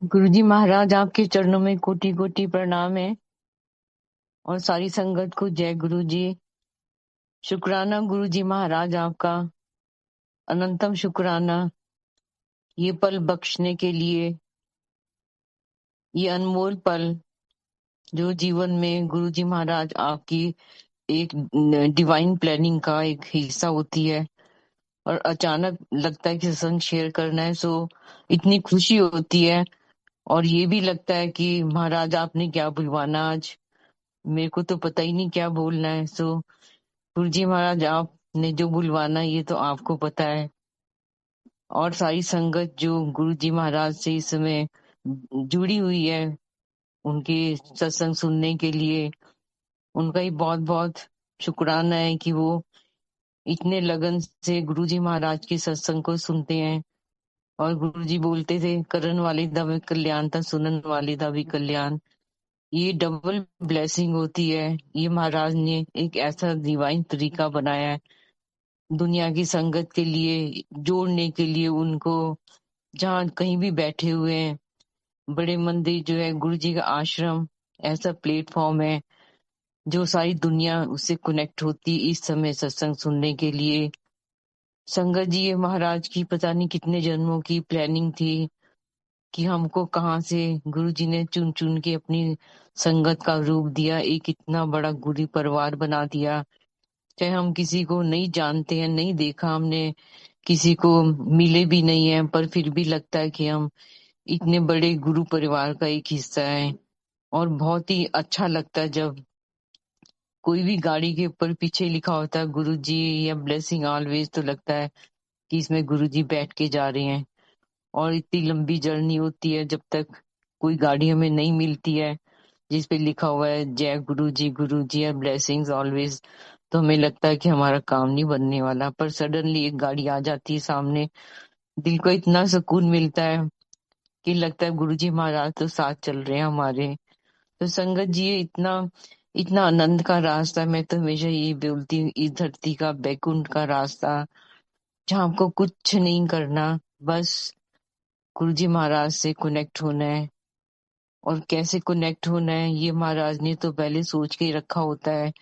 गुरुजी महाराज आपके चरणों में कोटि कोटि प्रणाम है। और सारी संगत को जय गुरु जी। शुक्राना गुरुजी महाराज आपका, अनंतम शुक्राना ये पल बख्शने के लिए, ये अनमोल पल जो जीवन में गुरुजी महाराज आपकी एक डिवाइन प्लानिंग का एक हिस्सा होती है। और अचानक लगता है कि सत्संग शेयर करना है, सो इतनी खुशी होती है। और ये भी लगता है कि महाराज आपने क्या बुलवाना आज, मेरे को तो पता ही नहीं क्या बोलना है। सो गुरुजी महाराज आपने जो बुलवाना ये तो आपको पता है। और सारी संगत जो गुरुजी महाराज से इस समय जुड़ी हुई है, उनके सत्संग सुनने के लिए उनका ही बहुत बहुत शुक्राना है कि वो इतने लगन से गुरुजी महाराज के सत्संग को सुनते हैं। और गुरुजी बोलते थे, करन वाले दा भी कल्याण था, सुनन वाले दा भी कल्याण। ये डबल ब्लेसिंग होती है। ये महाराज ने एक ऐसा डिवाइन तरीका बनाया है दुनिया की संगत के लिए, जोड़ने के लिए उनको। जहाँ कहीं भी बैठे हुए हैं, बड़े मंदिर जो है, गुरु जी का आश्रम ऐसा प्लेटफॉर्म है जो सारी दुनिया उससे कनेक्ट होती इस समय सत्संग सुनने के लिए। संगत जी, ये महाराज की पता नहीं कितने जन्मों की प्लानिंग थी कि हमको कहाँ से गुरु जी ने चुन चुन के अपनी संगत का रूप दिया, एक इतना बड़ा गुरु परिवार बना दिया। चाहे हम किसी को नहीं जानते हैं, नहीं देखा हमने, किसी को मिले भी नहीं है, पर फिर भी लगता है कि हम इतने बड़े गुरु परिवार का एक हिस्सा है। और बहुत ही अच्छा लगता है जब कोई भी गाड़ी के ऊपर पीछे लिखा होता है गुरु जी या ब्लेसिंग ऑलवेज, तो लगता है कि इसमें गुरु जी बैठ के जा रहे हैं। और इतनी लंबी जर्नी होती है, जब तक कोई गाड़ी हमें नहीं मिलती है जिसपे लिखा हुआ है जय गुरु जी या ब्लेसिंग्स ऑलवेज, तो हमें लगता है कि हमारा काम नहीं बनने वाला। पर सडनली एक गाड़ी आ जाती है सामने, दिल को इतना सुकून मिलता है कि लगता है गुरुजी महाराज तो साथ चल रहे हैं हमारे। तो संगत जी, ये इतना इतना आनंद का रास्ता है। मैं तो हमेशा यही बोलती हूँ, इस धरती का बैकुंठ का रास्ता, जहाँ आपको कुछ नहीं करना, बस गुरुजी महाराज से कनेक्ट होना है। और कैसे कनेक्ट होना है ये महाराज ने तो पहले सोच के ही रखा होता है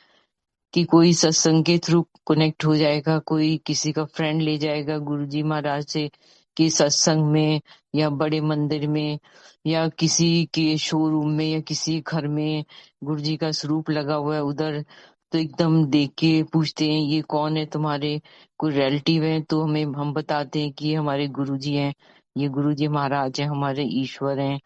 कि कोई सत्संग के थ्रू कनेक्ट हो जाएगा, कोई किसी का फ्रेंड ले जाएगा गुरुजी महाराज से कि सत्संग में, या बड़े मंदिर में, या किसी के शोरूम में, या किसी घर में गुरुजी का स्वरूप लगा हुआ है उधर। तो एकदम देख के पूछते हैं ये कौन है तुम्हारे, कोई रिलेटिव है, तो हम बताते हैं कि ये हमारे गुरुजी हैं, ये गुरुजी महाराज है, हमारे ईश्वर हैं।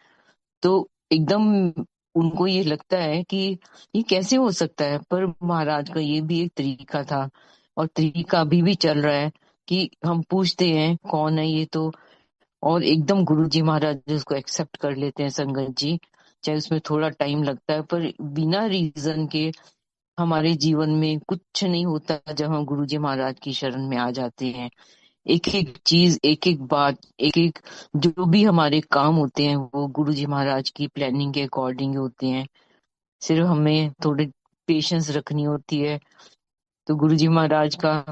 तो एकदम उनको ये लगता है कि ये कैसे हो सकता है, पर महाराज का ये भी एक तरीका था और तरीका अभी भी चल रहा है कि हम पूछते हैं कौन है ये, तो और एकदम गुरुजी महाराज उसको एक्सेप्ट कर लेते हैं संगत जी। चाहे उसमें थोड़ा टाइम लगता है, पर बिना रीजन के हमारे जीवन में कुछ नहीं होता जब हम गुरुजी महाराज की शरण में आ जाते हैं। एक एक चीज, एक एक बात, एक एक जो भी हमारे काम होते हैं वो गुरुजी महाराज की प्लानिंग के अकॉर्डिंग होते हैं। सिर्फ हमें थोड़ी पेशेंस रखनी होती है। तो गुरुजी महाराज का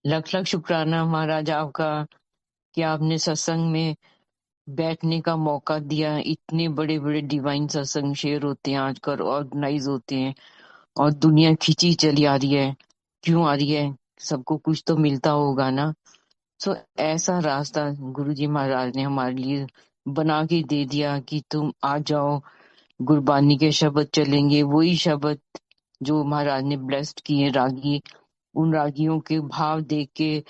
लख लख शुक्राना महाराज आपका कि आपने सत्संग में बैठने का मौका दिया। इतने बड़े बड़े डिवाइन सत्संग शेयर होते हैं आजकल, ऑर्गेनाइज होते हैं, और दुनिया खींची चली आ रही है। क्यों आ रही है? सबको कुछ तो मिलता होगा ना। सो ऐसा रास्ता गुरुजी महाराज ने हमारे लिए बना के दे दिया कि तुम आ जाओ, गुरबानी के शब्द चलेंगे, वही शब्द जो महाराज ने ब्लेस्ड किए रागी, उन रागियों के भाव देख के,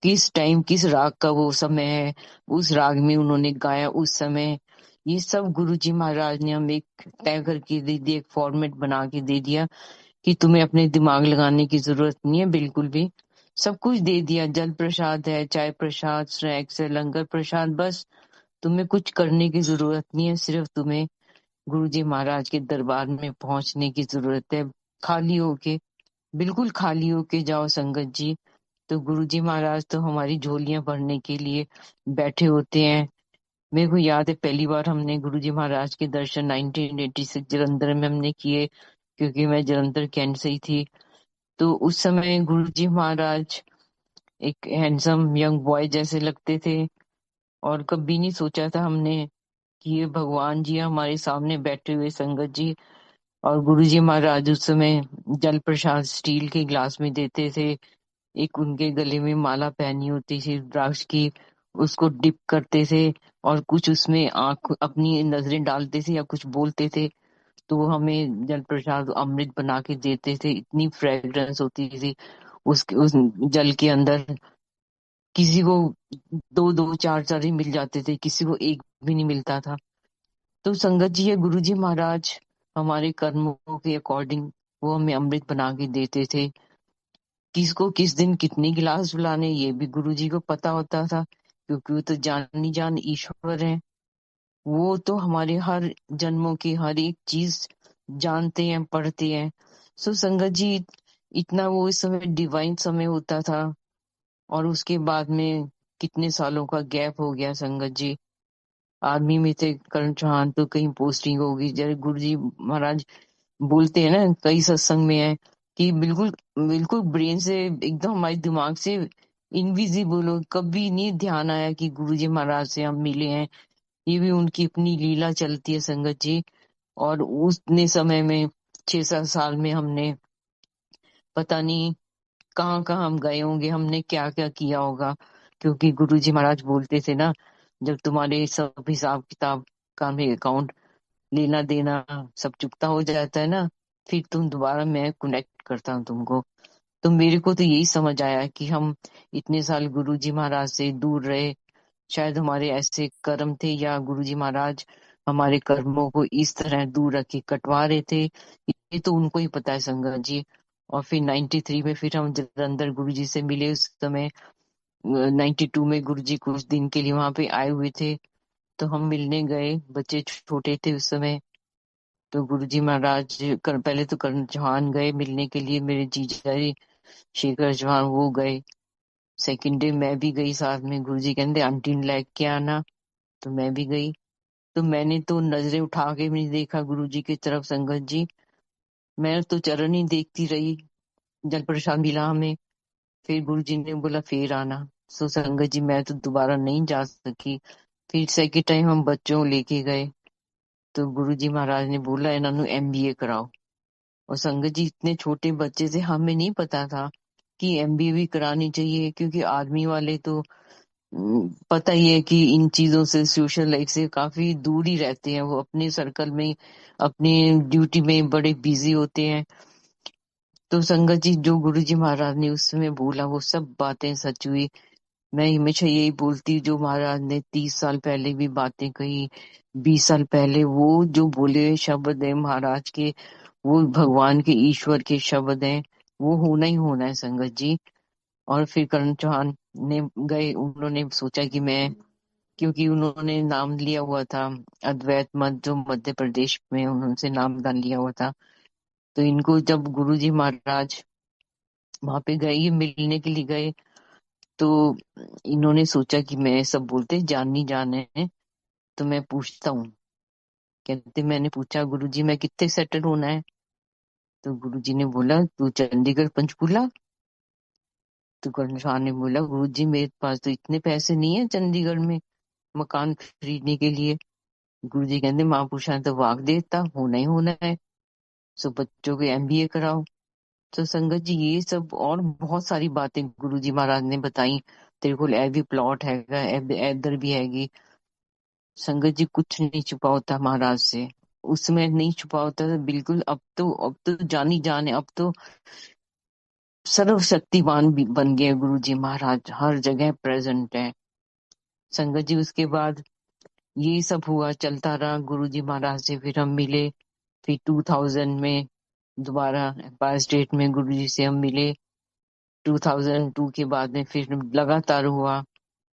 किस टाइम किस राग का वो समय है, उस राग में उन्होंने गाया उस समय, ये सब गुरुजी महाराज ने हमें एक तय करके दे दिया, एक फॉर्मेट बना के दे दिया कि तुम्हें अपने दिमाग लगाने की जरूरत नहीं है बिल्कुल भी। सब कुछ दे दिया, जल प्रसाद है, चाय प्रसाद, स्नैक्स है, लंगर प्रसाद, बस तुम्हें कुछ करने की जरूरत नहीं है, सिर्फ तुम्हें गुरुजी महाराज के दरबार में पहुंचने की जरूरत है। खाली होके, बिल्कुल खाली होके जाओ संगत जी। तो गुरुजी महाराज तो हमारी झोलियां भरने के लिए बैठे होते हैं। मेरे को याद है पहली बार हमने गुरुजी महाराज के दर्शन 1986 जलंधर में हमने किए, क्योंकि मैं जलंधर कैंट से ही थी। तो उस समय गुरुजी महाराज एक हैंडसम यंग बॉय जैसे लगते थे, और कभी नहीं सोचा था हमने कि ये भगवान जी हमारे सामने बैठे हुए संगत जी। और गुरुजी महाराज उस समय जल प्रसाद स्टील के ग्लास में देते थे। एक उनके गले में माला पहनी होती थी रुद्राक्ष की, उसको डिप करते थे और कुछ उसमें आंख अपनी नजरें डालते थे या कुछ बोलते थे, तो वो हमें जल प्रसाद अमृत बना के देते थे। इतनी फ्रेग्रेंस होती थी उस जल के अंदर। किसी को दो दो चार चार ही मिल जाते थे, किसी को एक भी नहीं मिलता था। तो संगत जी या गुरु जी महाराज हमारे कर्मों के अकॉर्डिंग वो हमें अमृत बना के देते थे। किसको किस दिन कितने गिलास पिलाने ये भी गुरु जी को पता होता था, क्योंकि वो तो जानी जान ईश्वर है। वो तो हमारे हर जन्मों की हर एक चीज जानते हैं, पढ़ते हैं। सो संगत जी, इतना वो इस समय डिवाइन समय होता था। और उसके बाद में कितने सालों का गैप हो गया संगत जी। आर्मी में थे करण चौहान, तो कहीं पोस्टिंग होगी। जैसे गुरु जी महाराज बोलते हैं ना, कई सत्संग में है कि बिल्कुल बिल्कुल ब्रेन से एकदम हमारे दिमाग से इनविजिबल हो। कभी नहीं ध्यान आया कि गुरु जी महाराज से हम मिले हैं। ये भी उनकी अपनी लीला चलती है संगत जी। और उतने समय में 6-7 साल में हमने पता नहीं कहाँ कहाँ हम गए होंगे, हमने क्या क्या किया होगा। क्योंकि गुरुजी महाराज बोलते थे ना, जब तुम्हारे सब हिसाब किताब का में अकाउंट लेना देना सब चुकता हो जाता है ना, फिर तुम दोबारा मैं कनेक्ट करता हूँ तुमको। तो मेरे को तो यही समझ आया कि हम इतने साल गुरुजी महाराज से दूर रहे। शायद हमारे ऐसे कर्म थे, या गुरुजी महाराज हमारे कर्मों को इस तरह दूर रख के कटवा रहे थे, ये तो उनको ही पता है संगत जी। और फिर 93 में फिर हम जलंधर गुरु जी से मिले। उस समय 92 में गुरु जी कुछ दिन के लिए वहां पे आए हुए थे, तो हम मिलने गए। बच्चे छोटे थे उस समय। तो गुरु जी महाराज पहले तो करण चौहान गए मिलने के लिए, मेरे जीजा जी शेखर चौहान वो गए। सेकंड डे मैं भी गई साथ में। गुरु जी कहते आंटी ने लेके आना, तो मैं भी गई। तो मैंने तो नजरें उठा के भी नहीं देखा गुरु जी की तरफ संगत जी। मैं तो चरण ही देखती रही। जल प्रसाद मिला हमें, फिर गुरुजी ने बोला फिर आना। सो संगत जी मैं तो दोबारा नहीं जा सकी। फिर सेकेंड टाइम हम बच्चों लेके गए, तो गुरुजी महाराज ने बोला इन्होंने एमबीए कराओ। और संगत जी इतने छोटे बच्चे थे, हमें नहीं पता था कि एमबीए भी करानी चाहिए। क्योंकि आर्मी वाले तो पता ही है कि इन चीजों से, सोशल लाइफ से काफी दूर ही रहते हैं। वो अपने सर्कल में अपनी ड्यूटी में बड़े बिजी होते हैं। तो संगत जी जो गुरुजी महाराज ने उस समय बोला वो सब बातें सच हुई। मैं हमेशा यही बोलती हूँ, जो महाराज ने 30 साल पहले भी बातें कही, 20 साल पहले वो जो बोले हुए शब्द है महाराज के, वो भगवान के ईश्वर के शब्द हैं। वो होना ही होना है संगत जी। और फिर करण चौहान ने गए, उन्होंने सोचा कि मैं, क्योंकि उन्होंने नाम लिया हुआ था अद्वैत मत जो मध्य प्रदेश में उनसे नामदान लिया हुआ था। तो इनको जब गुरुजी महाराज वहां पे गए, ये मिलने के लिए गए, तो इन्होंने सोचा कि मैं, सब बोलते जानी जान है, तो मैं पूछता हूँ। कहते मैंने पूछा गुरुजी मैं कितने सेटल होना है। तो गुरुजी ने बोला तू चंडीगढ़ पंचकूला। तो करण शाह ने बोला गुरुजी मेरे पास तो इतने पैसे नहीं है चंडीगढ़ में मकान खरीदने के लिए। गुरुजी कहते महापुरुषा तो वाक देता होना ही होना है, सो बच्चों के एमबीए कराओ। तो संगत जी ये सब और बहुत सारी बातें गुरुजी महाराज ने बताई। तेरे को ए भी प्लॉट हैगा, इधर भी हैगी। संगत जी कुछ नहीं छुपा होता महाराज से। उस समय नहीं छुपा होता था बिल्कुल। अब तो जानी जान है। अब तो सर्वशक्तिमान भी बन गए गुरु जी महाराज, हर जगह प्रेजेंट है संगत जी। उसके बाद ये सब हुआ, चलता रहा। गुरु जी महाराज से फिर हम मिले। फिर 2000 में दोबारा एम्पायर स्टेट में गुरु जी से हम मिले। 2002 के बाद में फिर लगातार हुआ।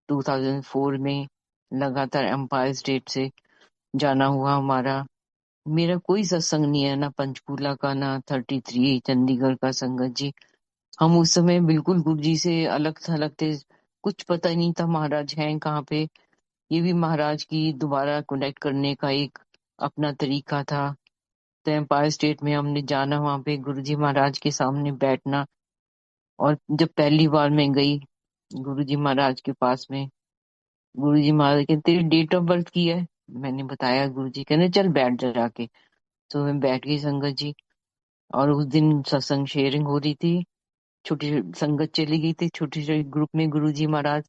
2004 में लगातार एम्पायर स्टेट से जाना हुआ हमारा। मेरा कोई सत्संग नहीं है, ना पंचकूला का ना 33 चंडीगढ़ का संगत जी। हम उस समय बिल्कुल गुरु जी से अलग थलग थे। कुछ पता ही नहीं था महाराज हैं कहाँ पे। ये भी महाराज की दोबारा कनेक्ट करने का एक अपना तरीका था। तो एम्पायर स्टेट में हमने जाना, वहां पे गुरु जी महाराज के सामने बैठना। और जब पहली बार मैं गई गुरु जी महाराज के पास में, गुरु जी महाराज कहते तेरी डेट ऑफ बर्थ की है। मैंने बताया, गुरुजी कहने चल बैठ जा जाके। तो मैं बैठ गई संगत जी। और उस दिन सत्संग शेयरिंग हो रही थी, छोटी संगत चली गई थी, छोटी छोटी ग्रुप में गुरुजी महाराज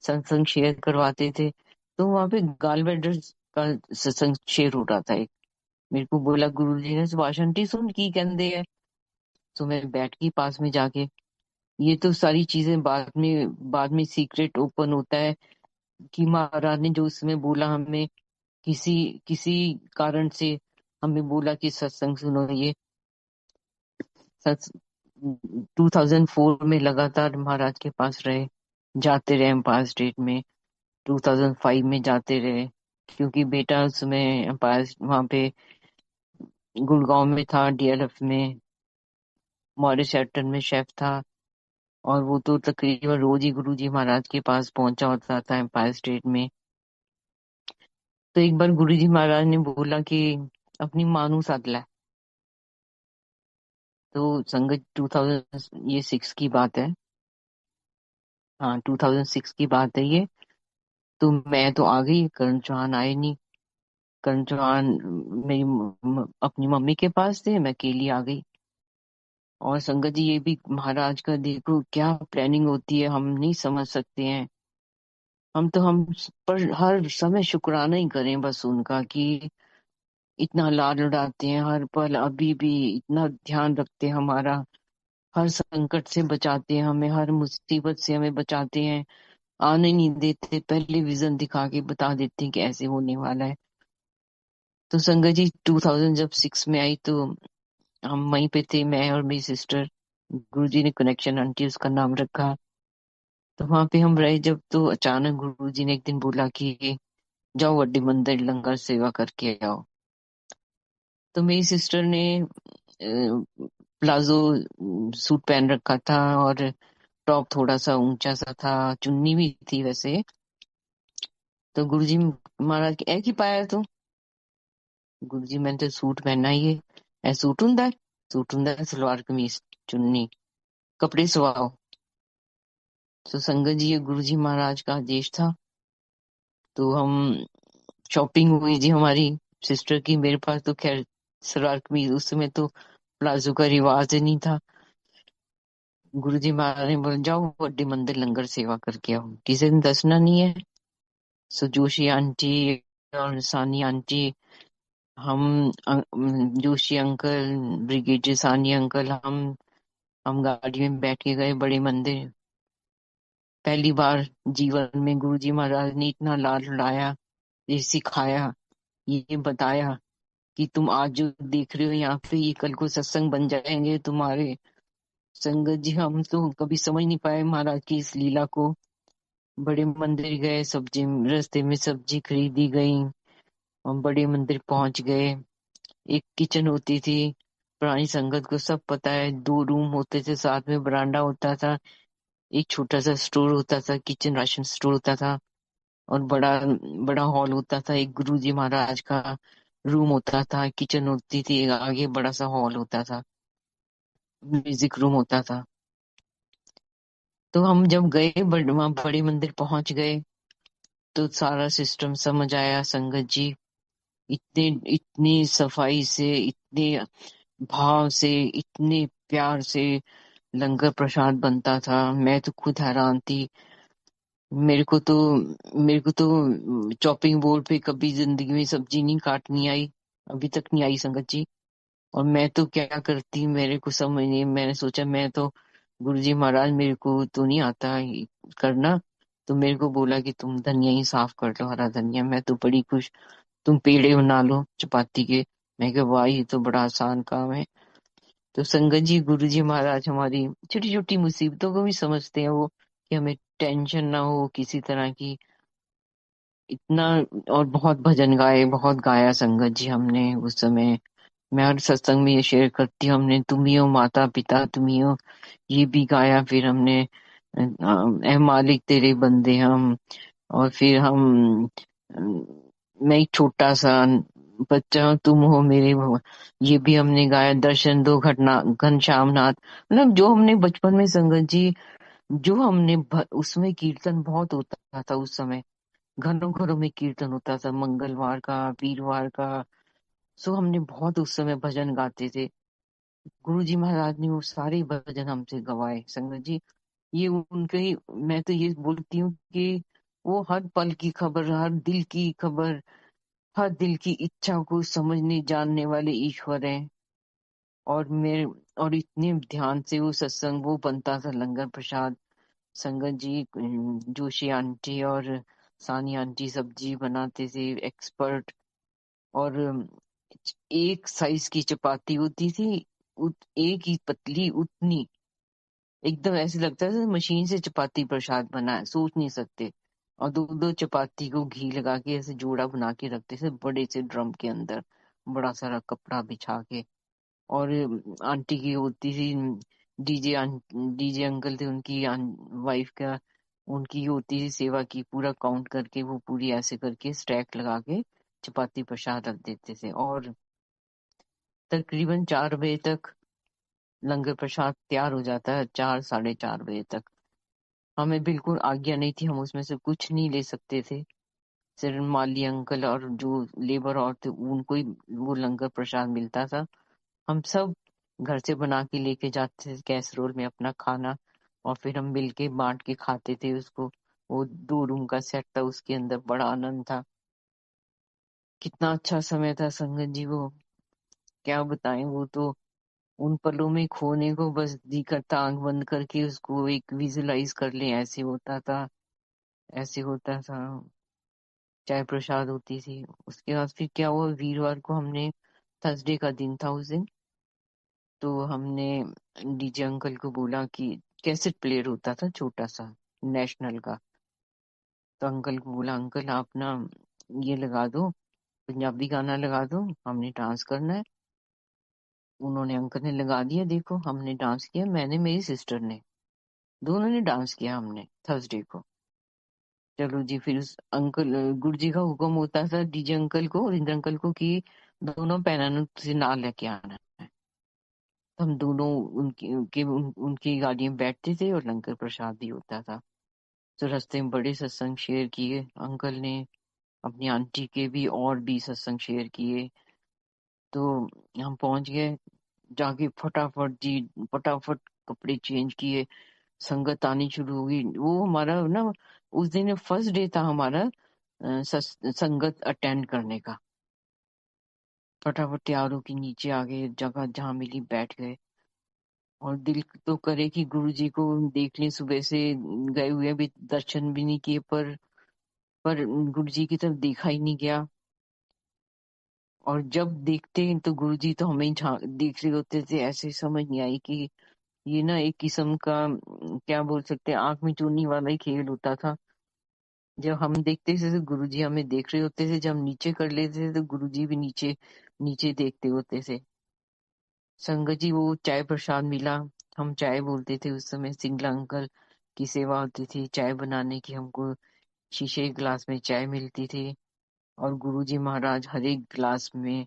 सत्संग शेयर करवाते थे। तो वहां पे गाल वेडर्स का सत्संग शेयर हो रहा था। एक मेरे को बोला गुरुजी ने, सुभाष आंटी सुन की कहते हैं। तो मैं बैठ गई पास में जाके। ये तो सारी चीजें बाद में सीक्रेट ओपन होता है कि महाराज ने जो उसमें बोला, हमें किसी किसी कारण से हमें बोला कि सत्संग सुनो। ये सत्स 2004 में लगातार महाराज के पास रहे, जाते रहे एम्पायर स्टेट में। 2005 में जाते रहे, क्योंकि बेटा उस समय एम्पायर वहां पे गुड़गांव में था, डीएलएफ में मॉरिस एटन में शेफ था। और वो तो तकरीबन रोज ही गुरुजी महाराज के पास पहुंचा होता था एम्पायर स्टेट में। तो एक बार गुरुजी महाराज ने बोला कि अपनी मानू साथ ला। तो संगत 2000 ये 6 की बात है। हाँ, 2006 की बात है ये। तो मैं तो आ गई, करण चौहान आए नहीं। करण चौहान मेरी अपनी मम्मी के पास थे, मैं अकेली आ गई। और संगत जी, ये भी महाराज का देखो क्या प्लानिंग होती है, हम नहीं समझ सकते हैं। हम पर हर समय शुक्राना ही करें बस उनका, कि इतना लाड लड़ाते हैं हर पल, अभी भी इतना ध्यान रखते हैं हमारा, हर संकट से बचाते हैं हमें, हर मुसीबत से हमें बचाते हैं, आने नहीं देते, पहले विजन दिखा के बता देते हैं कि ऐसे होने वाला है। तो संगत जी 2006 में आई तो हम वहीं पे थे, मैं और मेरी सिस्टर। गुरुजी ने कनेक्शन आंटी उसका नाम रखा। तो वहां पे हम रहे जब, तो अचानक गुरुजी ने एक दिन बोला कि जाओ वड्डी मंदिर लंगर सेवा करके आओ। तो मेरी सिस्टर ने प्लाजो सूट पहन रखा था, और टॉप थोड़ा सा ऊंचा सा था, चुन्नी भी थी वैसे। तो गुरुजी महाराज के एक ही पाया तू। गुरुजी मैंने तो सूट पहना ही है। सूट हुंदा है? सूट हुंदा है सलवार कमीज चुन्नी, कपड़े सवाओ। तो संगत जी, ये गुरुजी महाराज का आदेश था। तो हम शॉपिंग हुई जी हमारी सिस्टर की। मेरे पास तो खैर सलवार कमीज, उस समय तो प्लाजो का रिवाज ही नहीं था। गुरुजी महाराज ने बोला जाओ बड़े मंदिर लंगर सेवा करके आओ, किसी ने दसना नहीं है। सो जोशी आंटी और सानी आंटी, हम जोशी अंकल, ब्रिगेडियर सानी अंकल, हम गाड़ी में बैठ के गए बड़े मंदिर। पहली बार जीवन में गुरुजी महाराज ने इतना लाड लड़ाया, ये सिखाया, ये बताया कि तुम आज जो देख रहे हो यहाँ पे, ये कल को सत्संग बन जाएंगे तुम्हारे। संगत जी, हम तो कभी समझ नहीं पाए महाराज की इस लीला को। बड़े मंदिर गए, सब्जी रास्ते में सब्जी खरीदी गई, हम बड़े मंदिर पहुंच गए। एक किचन होती थी, पुरानी संगत को सब पता है, 2 रूम होते थे, साथ में बरांडा होता था, एक छोटा सा स्टोर होता था, किचन राशन स्टोर होता था, और बड़ा बड़ा हॉल होता था। एक गुरुजी महाराज का रूम होता था, किचन होती थी, एक आगे बड़ा सा हॉल होता था, म्यूजिक रूम होता था। तो हम जब गए वहां बड़े मंदिर पहुंच गए, तो सारा सिस्टम समझ आया संगत जी। इतने इतनी सफाई से, इतने भाव से, इतने प्यार से लंगर प्रसाद बनता था, मैं तो खुद हैरान थी। मेरे को तो चॉपिंग बोर्ड पे कभी जिंदगी में सब्जी नहीं काटनी आई, अभी तक नहीं आई संगत जी। और मैं तो क्या करती, मेरे को समझ नहीं, मैंने सोचा मैं तो, गुरुजी महाराज मेरे को तो नहीं आता ये करना। तो मेरे को बोला कि तुम धनिया ही साफ कर लो, हरा धनिया। मैं तो बड़ी खुश, तुम पेड़े बना लो चपाती के। मैं कहा वाह, ये तो बड़ा आसान काम है। तो संगत जी, गुरुजी महाराज हमारी छोटी छोटी मुसीबतों को भी समझते हैं वो, कि हमें टेंशन ना हो किसी तरह की। इतना, और बहुत भजन गाए, बहुत गाया संगत जी हमने उस समय। मैं हर सत्संग में ये शेयर करती हूँ, हमने तुम ही हो माता पिता, तुम ही हो, ये भी गाया। फिर हमने ए मालिक तेरे बंदे हम। और फिर हम मैं एक छोटा सा बच्चा हूँ, तुम हो मेरे ये भी हमने गाया। दर्शन दो घटना घनश्याम नाथ, मतलब जो हमने बचपन में संगत जी, जो हमने उसमें कीर्तन बहुत होता था उस समय। घरों घरों में कीर्तन होता था, मंगलवार का, वीरवार का। सो हमने बहुत उस समय भजन गाते थे। गुरुजी महाराज ने वो सारे भजन हमसे गवाए संगत जी। ये उनके ही, मैं तो ये बोलती हूँ कि वो हर पल की खबर, हर दिल की खबर, हर दिल की इच्छा को समझने जानने वाले ईश्वर हैं। और मेरे, और इतने ध्यान से वो सत्संग वो बनता था, लंगर प्रसाद। संगत जी, जोशी आंटी और सानी आंटी सब्जी बनाते थे, एक्सपर्ट। और एक साइज की चपाती होती थी, एक ही पतली उतनी, एकदम ऐसे लगता था मशीन से चपाती प्रसाद बना है, सोच नहीं सकते। और दो दो चपाती को घी लगा के ऐसे जोड़ा बना के रखते थे बड़े से ड्रम के अंदर, बड़ा सारा कपड़ा बिछा के। और आंटी की होती थी, डीजे डीजे अंकल थे, उनकी वाइफ का, उनकी होती थी सेवा की, पूरा काउंट करके वो पूरी ऐसे करके स्टैक लगा के चपाती प्रसाद रख देते थे। और तकरीबन 4 बजे तक लंगर प्रसाद तैयार हो जाता है, 4 साढ़े 4 बजे तक। हमें बिल्कुल आज्ञा नहीं थी, हम उसमें से कुछ नहीं ले सकते थे। सिर्फ माली अंकल और जो लेबर और थे उनको ही वो लंगर प्रसाद मिलता था। हम सब घर से बना के लेके जाते थे कैसरोल में अपना खाना, और फिर हम मिल के बांट के खाते थे उसको। वो 2 रूम का सेट था, उसके अंदर बड़ा आनंद था। कितना अच्छा समय था संगत जी वो, क्या बताएं। वो तो उन पलों में खोने को बस जी करता, आंख बंद करके उसको एक विजुलाइज कर ले, ऐसे होता था, ऐसे होता था। चाय प्रसाद होती थी। उसके बाद फिर क्या हुआ, वीरवार को हमने, थर्सडे का दिन था उस दिन, तो हमने डीजे अंकल को बोला कि कैसेट प्लेयर होता था छोटा सा, नेशनल का। तो अंकल को बोला, अंकल आप ना ये लगा दो, पंजाबी गाना लगा दो, हमने डांस करना है। उन्होंने, अंकल ने लगा दिया। देखो हमने डांस किया, मैंने, मेरी सिस्टर ने, दोनों ने डांस किया हमने थर्सडे को। चलो जी, फिर उस अंकल गुरु जी का हुक्म होता था डीजे अंकल को, रिंदर अंकल को, कि दोनों पैनल से ना लेके आना है। तो हम दोनों उनकी गाड़ी में बैठते थे, और लंगर प्रसाद भी होता था। तो रास्ते में बड़े सत्संग शेयर किए अंकल ने, अपनी आंटी के भी और भी सत्संग शेयर किए। तो हम पहुंच गए, जाके फटाफट जी, फटाफट कपड़े चेंज किए, संगत आनी शुरू हो गई। वो हमारा ना, उस दिन फर्स्ट डे था हमारा संगत अटेंड करने का। फटाफट तैयार होके नीचे आ गए, जगह जहाँ मिली बैठ गए। और दिल तो करे कि गुरु जी को देख लें, सुबह से गए हुए भी, दर्शन भी नहीं किए, पर गुरु जी की तरफ देखा ही नहीं गया। और जब देखते हैं तो गुरु जी तो हमें ही देख रहे होते थे, ऐसे समझ नहीं आई कि ये ना एक किस्म का क्या बोल सकते हैं, आंख में चुन्नी वाला ही खेल होता था। जब हम देखते थे तो गुरुजी हमें देख रहे होते थे, जब हम नीचे कर लेते थे तो गुरुजी भी नीचे नीचे देखते होते थे। संगत जी, वो चाय प्रसाद मिला, हम चाय बोलते थे उस समय। सिंगला अंकल की सेवा होती थी चाय बनाने की, हमको शीशे के गिलास में चाय मिलती थी। और गुरुजी महाराज हर एक गिलास में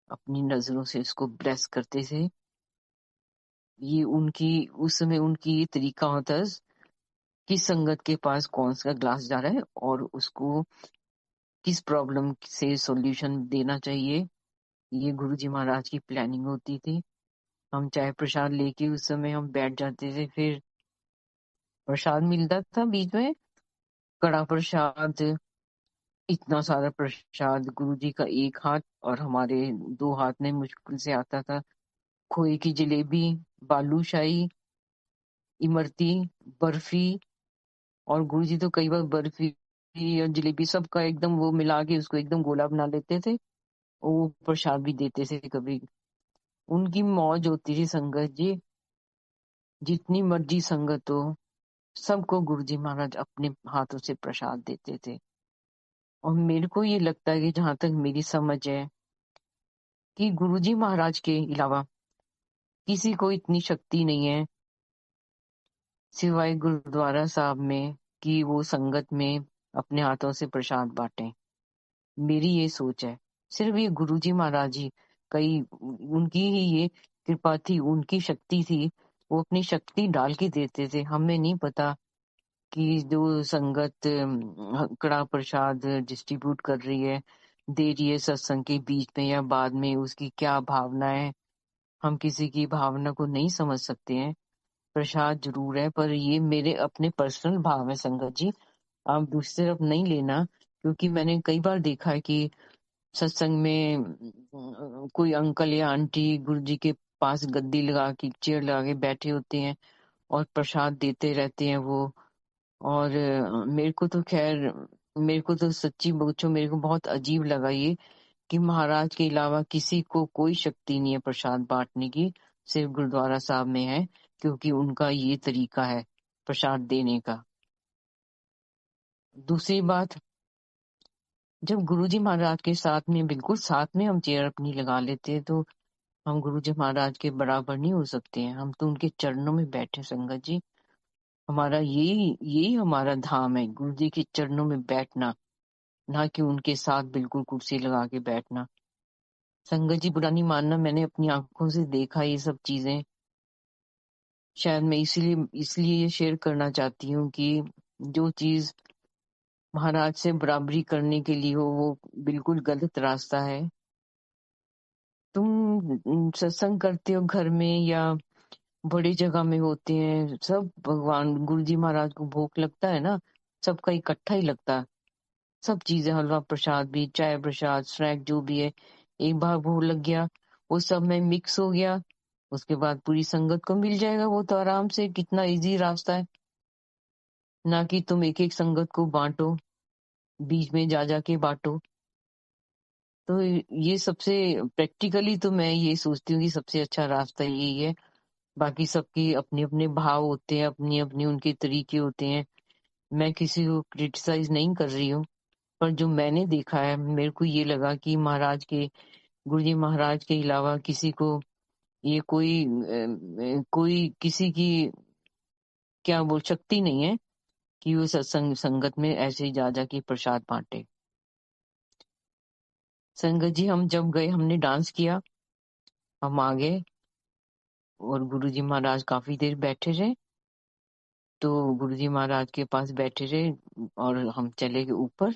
अपनी नजरों से इसको ब्लेस करते थे। ये उनकी, उस समय उनकी ये तरीका होता है कि संगत के पास कौन सा ग्लास जा रहा है और उसको किस प्रॉब्लम से सॉल्यूशन देना चाहिए। ये गुरुजी महाराज की प्लानिंग होती थी। हम चाय प्रसाद लेके उस समय हम बैठ जाते थे, फिर प्रसाद मिलता था बीच में, कड़ा प्रसाद, इतना सारा प्रसाद, गुरुजी का एक हाथ और हमारे 2 हाथ में मुश्किल से आता था। खोए की जलेबी, बालूशाही, इमरती, बर्फी। और गुरुजी तो कई बार बर्फी और जलेबी सबका एकदम वो मिला के उसको एकदम गोला बना लेते थे, वो प्रसाद भी देते थे कभी। उनकी मौज होती थी संगत जी, जितनी मर्जी संगत हो, सबको गुरुजी महाराज अपने हाथों से प्रसाद देते थे। और मेरे को ये लगता है कि जहां तक मेरी समझ है, कि गुरुजी महाराज के अलावा किसी को इतनी शक्ति नहीं है सिवाय गुरुद्वारा साहब में, कि वो संगत में अपने हाथों से प्रसाद बांटे। मेरी ये सोच है। सिर्फ ये गुरुजी महाराज जी, कई उनकी ही ये कृपा थी, उनकी शक्ति थी, वो अपनी शक्ति डाल के देते थे। हमें नहीं पता कि जो संगत कड़ा प्रसाद डिस्ट्रीब्यूट कर रही है, दे रही है सत्संग के बीच में या बाद में, उसकी क्या भावना है, हम किसी की भावना को नहीं समझ सकते हैं। प्रसाद जरूर है, पर ये मेरे अपने पर्सनल भाव है संगत जी, आप दूसरी तरफ नहीं लेना। क्योंकि मैंने कई बार देखा है कि सत्संग में कोई अंकल या आंटी गुरुजी के पास गद्दी लगा के, चेयर लगा के बैठे होते हैं और प्रसाद देते रहते हैं वो। और मेरे को तो खैर, मेरे को तो सच्ची पूछो, मेरे को बहुत अजीब लगा ये कि महाराज के अलावा किसी को कोई शक्ति नहीं है प्रसाद बांटने की, सिर्फ गुरुद्वारा साहब में है, क्योंकि उनका ये तरीका है प्रसाद देने का। दूसरी बात, जब गुरुजी महाराज के साथ में, बिल्कुल साथ में हम चेयर अपनी लगा लेते हैं, तो हम गुरुजी महाराज के बराबर नहीं हो सकते हैं। हम तो उनके चरणों में बैठे संगत जी, हमारा यही यही हमारा धाम है, गुरुजी के चरणों में बैठना, ना कि उनके साथ बिल्कुल कुर्सी लगा के बैठना। संगत जी बुरा नहीं मानना, मैंने अपनी आंखों से देखा ये सब चीजें। शायद मैं इसलिए इसलिए ये शेयर करना चाहती हूँ कि जो चीज महाराज से बराबरी करने के लिए हो, वो बिल्कुल गलत रास्ता है। तुम सत्संग करते हो घर में या बड़ी जगह में होते हैं, सब भगवान गुरुजी महाराज को भोग लगता है ना, सबका इकट्ठा ही लगता है। सब चीजें, हलवा प्रसाद भी, चाय प्रसाद, स्नैक जो भी है, एक बार भोग लग गया, वो सब में मिक्स हो गया, उसके बाद पूरी संगत को मिल जाएगा वो तो आराम से। कितना इजी रास्ता है, ना कि तुम एक एक संगत को बांटो, बीच में जा जाके बांटो। तो ये सबसे प्रैक्टिकली तो मैं ये सोचती हूँ कि सबसे अच्छा रास्ता यही है। बाकी सबकी अपने अपने भाव होते हैं, अपनी अपनी उनके तरीके होते हैं, मैं किसी को क्रिटिसाइज नहीं कर रही हूँ। पर जो मैंने देखा है, मेरे को ये लगा कि महाराज के, गुरुजी महाराज के अलावा किसी को ये कोई किसी की क्या बोल शक्ति नहीं है कि वो सत्संग संगत में ऐसे ही जा जाके प्रसाद बांटे। संगत जी हम जब गए, हमने डांस किया, हम आ गए और गुरुजी महाराज काफी देर बैठे रहे। तो गुरुजी महाराज के पास बैठे रहे और हम चले गए ऊपर।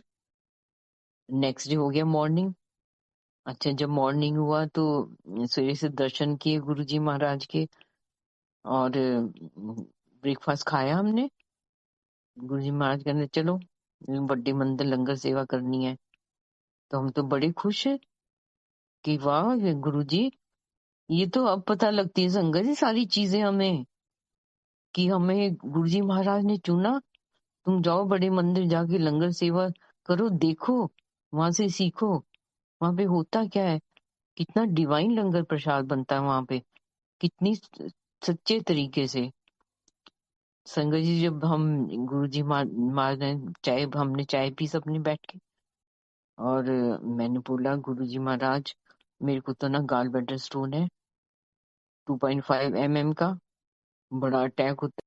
नेक्स्ट डे हो गया मॉर्निंग। अच्छा, जब मॉर्निंग हुआ तो सवेरे से दर्शन किए गुरुजी महाराज के और ब्रेकफास्ट खाया हमने। गुरुजी महाराज कहने चलो बड्डे मंदिर लंगर सेवा करनी है। तो हम तो बड़े खुश है कि वाह गुरुजी, ये तो अब पता लगती है संगत जी सारी चीजें हमें, कि हमें गुरुजी महाराज ने चुना। तुम जाओ बड़े मंदिर, जाके लंगर सेवा करो, देखो, वहां से सीखो, वहां पे होता क्या है, कितना डिवाइन लंगर प्रसाद बनता है वहां पे, कितनी सच्चे तरीके से। संगत जी जब हम गुरुजी महाराज ने हमने चाय पी सबने बैठ के, और मैंने बोला गुरुजी महाराज, मेरे को तो ना गॉल ब्लैडर स्टोन है, 2.5 mm का, बड़ा अटैक होता